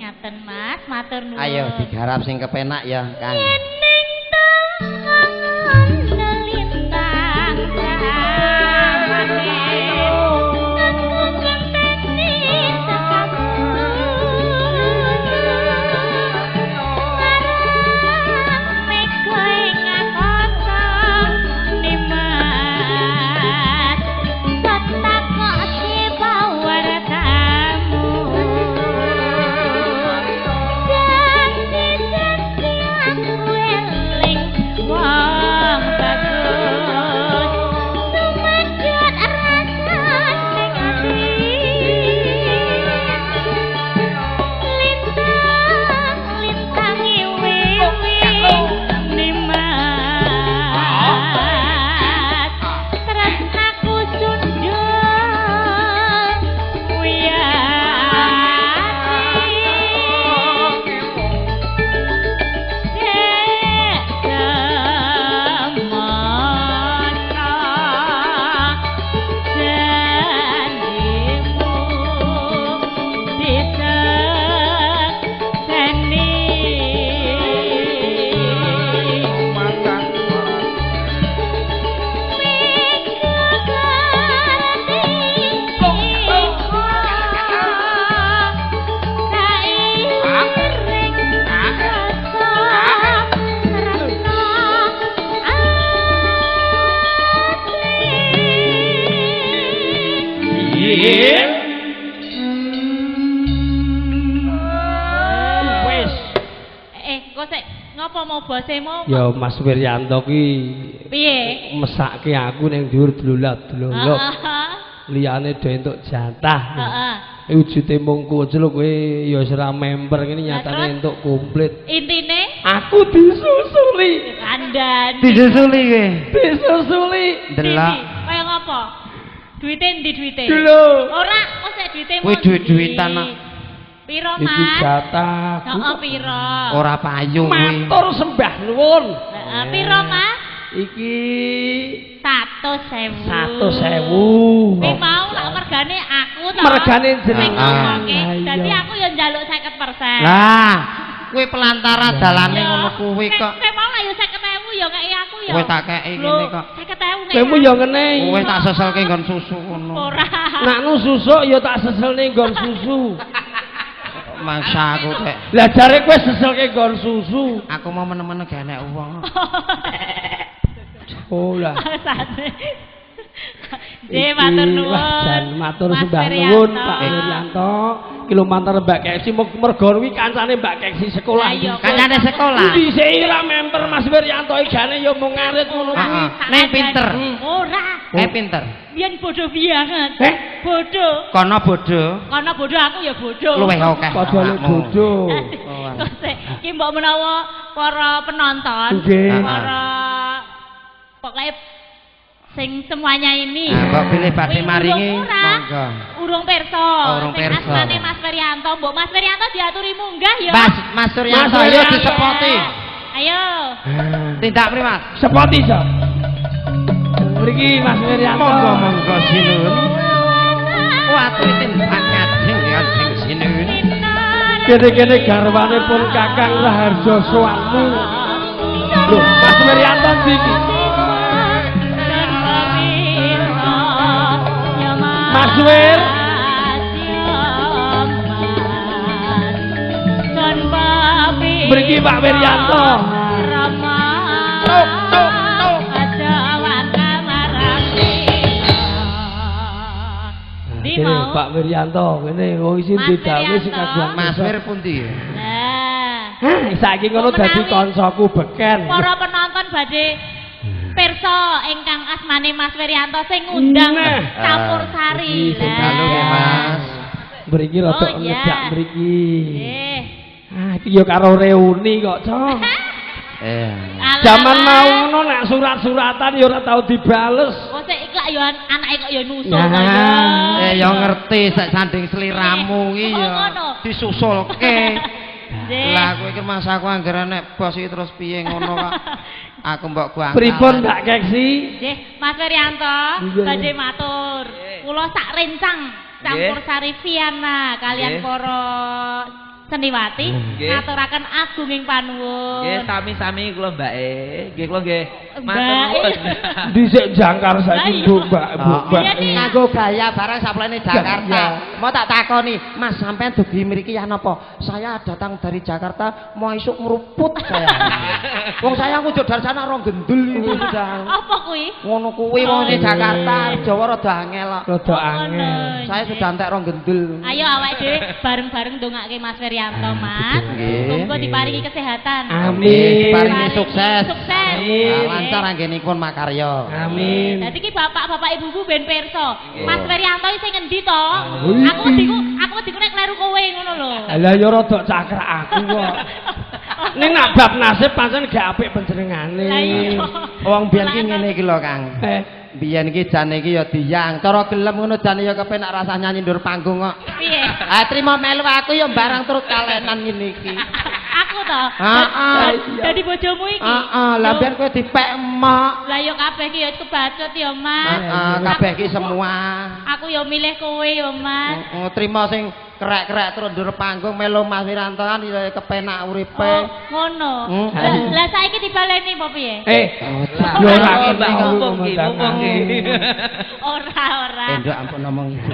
Ngaten Mas, matur nuwun. Ayo digarap sing kepenak ya, Kang. Ning tangan lintang samane aku ngenteni sakamu ngarep mega ing kota nimas tak kok dibawar tamu wong bagus sumedhot rasane ati lintang wiwi nimas tresnaku sundul wiyati Wis. Kok sik ngopo mau bosemu? Ya Mas Wiryanto ki Piye? mesake aku ning dhuwur dlolat-dlolot. Heeh. Liyane do entuk jatah. Heeh. Wujute mung kucul kowe ya wis ora member kene Lah, nyatane terus? entuk komplit. Intine Aku disusuli. kandhani. Disusuli kowe. Disusuli. Delok. Kaya ngopo? Duite ndi duite? Lho. Ora, kok sik duite Kuwi duit-duitan kok. Piro, Iki Mas? jatah. Heeh, piro? Ora payu kuwi. Matur sembah nuwun. Heeh, piro, Mas? Iki 100.000. 100.000. Kuwi mau lak mergane aku to. Mergane Sing jenengan. ngomongi. Ah, iya. Dadi aku ya njaluk 50%. Lah, kuwi pelantara dalane ngono kuwi kok. Kowe mau lah ya 50.000 ya ngeki aku ya. Kowe tak kei ngene kok. 50.000 ngeki. Kowe ya ngene. Kowe tak seselke nggon susu ngono. Ora. Naknu susuk ya tak seselne nggon susu. Masa aku teh. Lah jare kowe seselke nggon susu. Aku mau menemen gak enek wong. Oh lah. Alasannya. Nggih, matur nuwun. Jan matur Mas sembah Wiryanto. nuwun Pak Wiryanto. Ki lumantar Mbak Keksi mergo kuwi kancane Mbak Keksi sekolah. Ayo, Kancane sekolah. Dhisik ira member Mas Wiryanto iki jane ya mung ngarit ngono kuwi. Heeh. Ning pinter. Ora. Pinter. Biyen bodoh banget. Eh? Bodoh. Kono bodho. Karena bodoh aku ya bodoh. Luwih akeh. Padha lek awakmu. bodoh. Kok sik iki mbok menawa para penonton, Nggih. para pokoknya sing semuanya ini. Mbok pilih badhe Kuwi maringi, urung ora. monggo. Urung pirsa. Urung Sing pirsa. asmane Mas Wiryanto, Mbok Mas Wiryanto diaturi munggah ya. Mas Suryanto Mas yo Suryanto. disepoti. Ayo. Tindak primat. Sepoti jo. Mriki Mas Wiryanto. Monggo sinuwun. Kuwi tindak ngajeng ngajeng sinuwun. Kene-kene garwane pun Kakang Raharjo Sowanmu. Lho, Mas Wiryanto ndi iki? Mas Wir. Mriki Pak Wiryanto. Tuk, tuk, tuk. Ndi Kene mau? Pak Wiryanto, kene wong isi Mas didawe sing Wiryanto. kagungan. Mas Wir pundi? Nah, Hah, saiki ngono dadi kancaku beken. para penonton badhe pirsa ingkang asmane Mas Wiryanto sing ngundang Nah. campur sari. Iki sing Halo ya, Mas. Mriki rada Oh, iya. ngejak mriki. Eh. Ah, iki ya karo reuni kok, Cok. Alah, Zaman alah. mau ngono nek surat-suratan ya ora tau dibales. Kok sik iki lak yo anake kok yo nusul Nah. kok ya. Ya ngerti sak sanding sliramu iki Oh, ya ngono. disusulke. Nggih. Lah kowe iki mas aku anggere nek bos iki terus piye ngono kok. Aku mbok gua. Pripun Mbak Keksi? Nggih, Mas Wiryanto, Iya, badhe iya. matur. Kula sak rencang campur sari Viana kalian Nggih. para Seniwati Nggih. ngaturaken agunging panuwun. Nggih sami-sami kula Mbake. Nggih kula nggih matur Mbak. nuwun. Dhisik jangkar saiki Bu Mbak, Bu Mbak. Iya, nih. Nganggo gaya barang saplene Jakarta. Gaya. Mau tak takoni, Mas sampean dugi mriki ya napa? Saya datang dari Jakarta, mau isuk ngruput saya. Wong saya ngujuk dari sana rong gendul itu sudah. Apa kuwi? Ngono kuwi wong di Jakarta, Jawa rada angel kok. Rada angel. Saya sudah entek rong gendul. Ayo awake dhewe bareng-bareng ndongake Mas Ferianto, Mas. Nggih. Muga diparingi kesehatan. Amin. Paringi sukses. Sukses. Amin. Lancar anggenipun makarya. Amin. Dadi ki bapak-bapak ibu-ibu ben pirsa. Mas Ferianto iki sing ngendi to? Wih. Aku wedi nek kleru kowe ngono lho. Lah ya rada cakrak aku kok. Ning nak bab nasib pancen gak apik panjenengane. Lah iya. Wong biyen ki ngene iki lho, Kang. Eh, Biyen iki jane iki ya diyang. Cara gelem ngono jane ya kepenak rasah nyanyi ndur panggung kok. Piye? Ah trimo melu aku ya barang turut kalenan ngene iki. Aku to. Heeh. Dadi bojomu iki. Heeh, lah biyen kowe dipek emak. Lah ya kabeh ki ya kebacut ya, Mas. Heeh, kabeh iki semua. Aku ya milih kowe ya, Mas. Heeh, trimo sing krek-krek terus ndur panggung melu Mas Wiranto kan ya kepenak uripe. Oh, ngono. Lah saiki dibaleni apa piye? yo ora Oh, Mbak ketau mumpung ki, mumpung ki. Ora. Endok ampun ngomong ibu.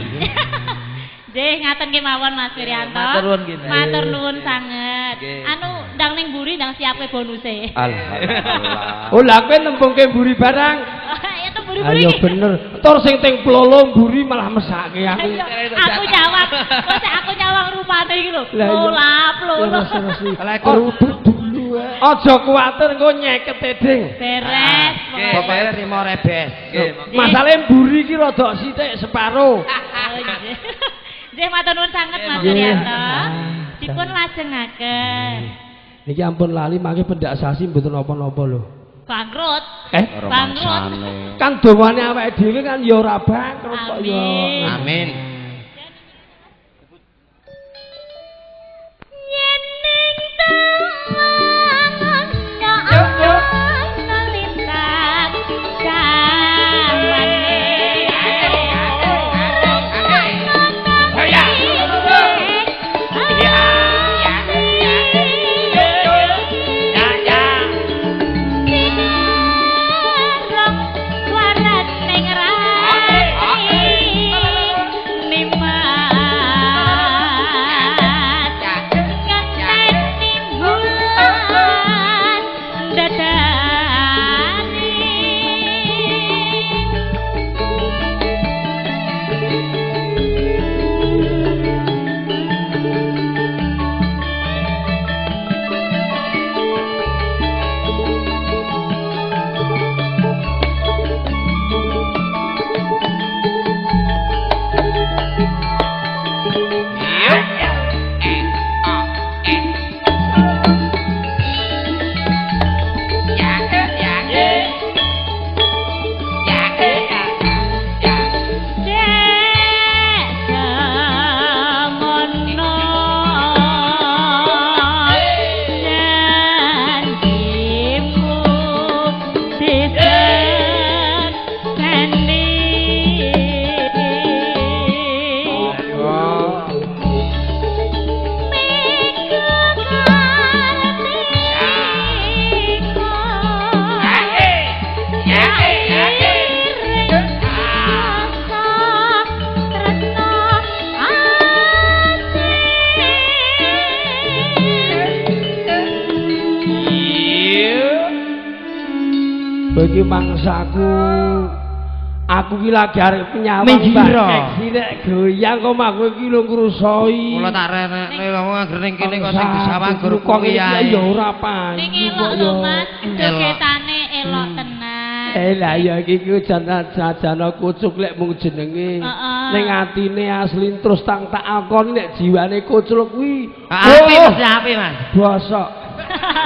Nggih, ngaten kemawon Mas Ferianto. Matur nuwun ki. Matur nuwun sanget. Nggih. Anu ndang ning mburi ndang siapke bonuse. Alhamdulillah. Oh, lah kowe nembungke mburi barang. Ya tuh mburi-mburi. Ayo bener. Tur sing ting plolo mburi malah mesake aku. Aku nyawang. Kok aku nyawang rupane iki lho. Lah iya. Oh, laplo. Lah kerudung dulu. Aja kuwatir engko nyeket ding. Beres. Nggih. Pokoke trimo rebes. Nggih. Masalahe mburi iki rada sithik separo. Oh, nggih. Nggih, matur nuwun sanget Mas Nggih, Ferianto. Ah, Dipun lajengaken. Niki ampun lali mangke pendak sasi mboten napa-napa lho. Bangkrut. Romansane. Kan dongane awake dhewe kan ya ora bangkrut kok ya. Amin. Yen ning tangan nalintang jamane. Bagi mangsaku aku ki lagi arep nyawang Menjira. nek goyang kok mak kowe ki lho ngrusoi. Kula tak renekne wong anggere ning kene kok sing disawang guru kok kuwi ya ae. ora payu. Ning elok lho Mas, jogetane elok tenan. Lah ya iki ku jana kucuk lek mung jenenge. Heeh. Ning atine asli terus tak akoni nek jiwane kucuk kuwi. Api mesti api, Mas. Bosok.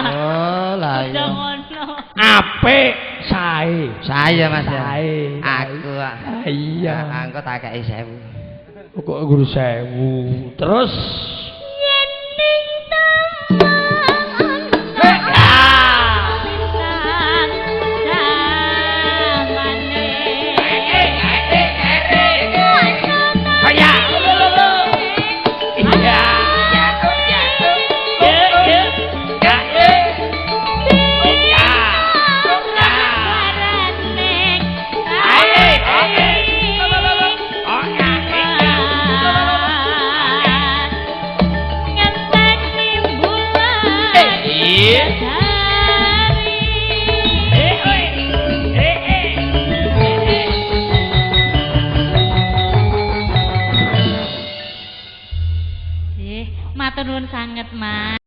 Oh, lah Aja iya. ngono. Apik sae. Saya Mas ya. Sae. Aku ah. Iya. Angko tak kei 1000. Kok guru 1000. Terus Yen ning tangan nalintang jamane. Iya. Dari. Matur nuwun sanget, Mas.